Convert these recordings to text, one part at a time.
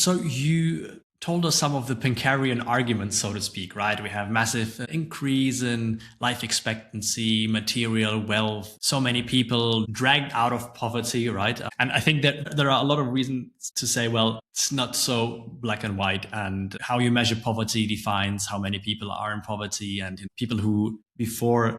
So you told us some of the Pinkarian arguments, so to speak, right? We have massive increase in life expectancy, material wealth, so many people dragged out of poverty, right? And I think that there are a lot of reasons to say, well, it's not so black and white, and how you measure poverty defines how many people are in poverty, and people who before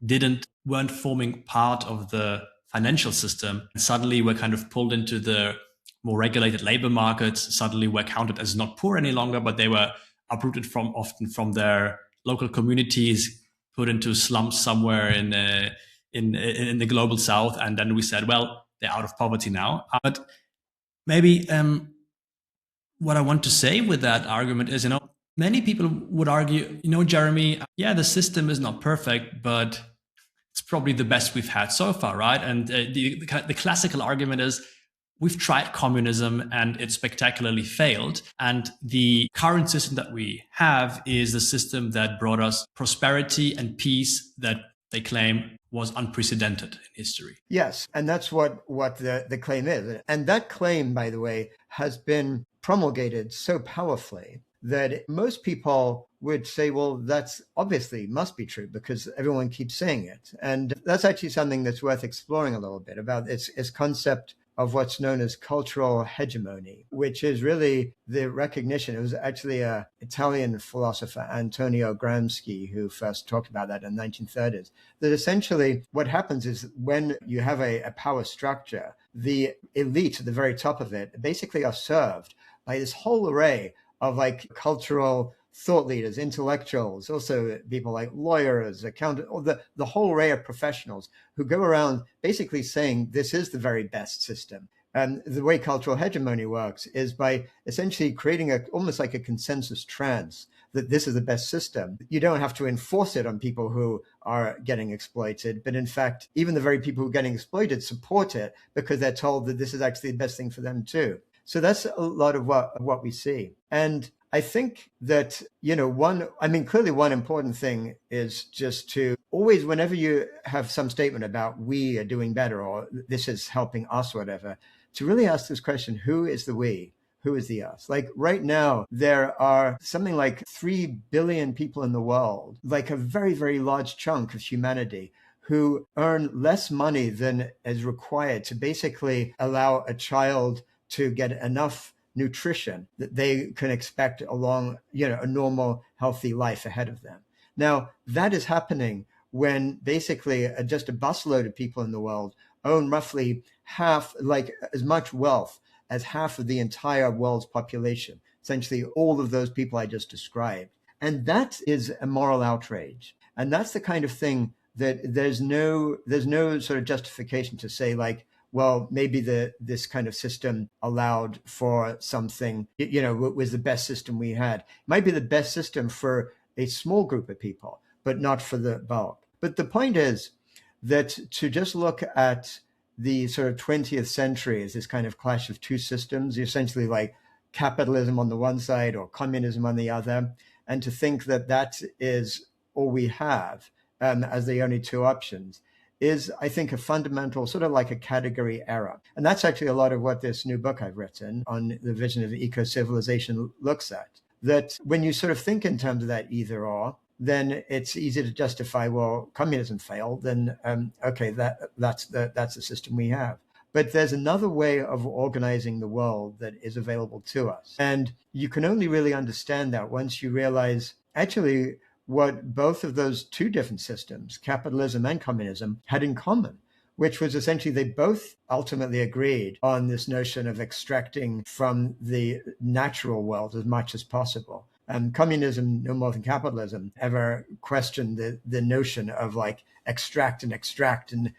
weren't forming part of the financial system and suddenly were kind of pulled into the more regulated labor markets, suddenly were counted as not poor any longer, but they were uprooted often from their local communities, put into slums somewhere in the global south, and then we said, well, they're out of poverty now. But maybe what I want to say with that argument is, many people would argue, Jeremy, yeah, the system is not perfect, but it's probably the best we've had so far, right? And the classical argument is, we've tried communism and it spectacularly failed. And the current system that we have is the system that brought us prosperity and peace that they claim was unprecedented in history. Yes, and that's what the claim is. And that claim, by the way, has been promulgated so powerfully that most people would say, well, that's obviously must be true because everyone keeps saying it. And that's actually something that's worth exploring a little bit about its concept of what's known as cultural hegemony, which is really the recognition. It was actually an Italian philosopher, Antonio Gramsci, who first talked about that in the 1930s, that essentially what happens is when you have a power structure, the elite at the very top of it basically are served by this whole array of cultural thought leaders, intellectuals, also people like lawyers, accountants, the whole array of professionals who go around basically saying this is the very best system. And the way cultural hegemony works is by essentially creating almost like a consensus trance that this is the best system. You don't have to enforce it on people who are getting exploited, but in fact, even the very people who are getting exploited support it because they're told that this is actually the best thing for them too. So that's a lot of what we see. And I think that, clearly one important thing is just to always, whenever you have some statement about we are doing better or this is helping us, whatever, to really ask this question, who is the we? Who is the us? Like right now, there are something like 3 billion people in the world, like a very, very large chunk of humanity who earn less money than is required to basically allow a child to get enough nutrition that they can expect along, a normal, healthy life ahead of them. Now, that is happening when basically just a busload of people in the world own roughly half, like as much wealth as half of the entire world's population, essentially all of those people I just described. And that is a moral outrage. And that's the kind of thing that there's no sort of justification to say well, maybe this kind of system allowed for something, was the best system we had. It might be the best system for a small group of people, but not for the bulk. But the point is that to just look at the sort of 20th century as this kind of clash of two systems, essentially like capitalism on the one side or communism on the other, and to think that that is all we have as the only two options, is, I think, a fundamental sort of like a category error. And that's actually a lot of what this new book I've written on the vision of eco-civilization looks at. That when you sort of think in terms of that either or, then it's easy to justify, well, communism failed, then, okay, that's the system we have. But there's another way of organizing the world that is available to us. And you can only really understand that once you realize, actually, what both of those two different systems, capitalism and communism, had in common, which was essentially they both ultimately agreed on this notion of extracting from the natural world as much as possible. Communism, no more than capitalism, ever questioned the notion of extract. And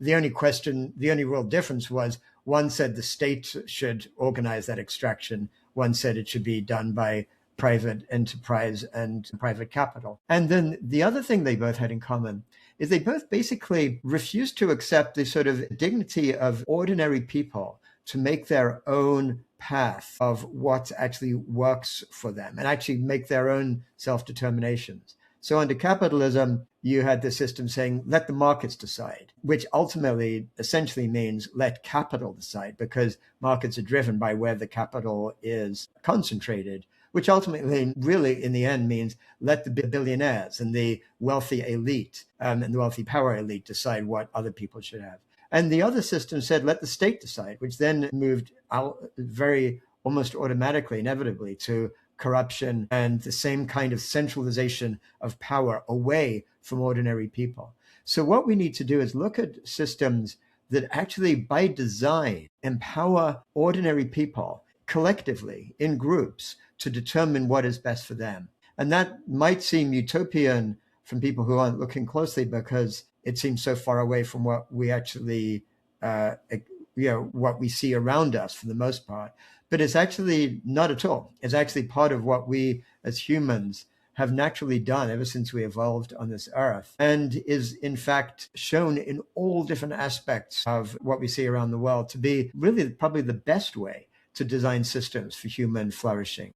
the only real difference was one said the state should organize that extraction. One said it should be done by private enterprise and private capital. And then the other thing they both had in common is they both basically refused to accept the sort of dignity of ordinary people to make their own path of what actually works for them and actually make their own self-determinations. So under capitalism, you had the system saying, let the markets decide, which ultimately essentially means let capital decide, because markets are driven by where the capital is concentrated, which ultimately really in the end means let the billionaires and the wealthy elite and the wealthy power elite decide what other people should have. And the other system said, let the state decide, which then moved out very almost automatically, inevitably, to corruption and the same kind of centralization of power away from ordinary people. So what we need to do is look at systems that actually by design empower ordinary people collectively in groups to determine what is best for them. And that might seem utopian from people who aren't looking closely, because it seems so far away from what we actually, what we see around us for the most part. But it's actually not at all. It's actually part of what we as humans have naturally done ever since we evolved on this earth, and is in fact shown in all different aspects of what we see around the world to be really probably the best way to design systems for human flourishing.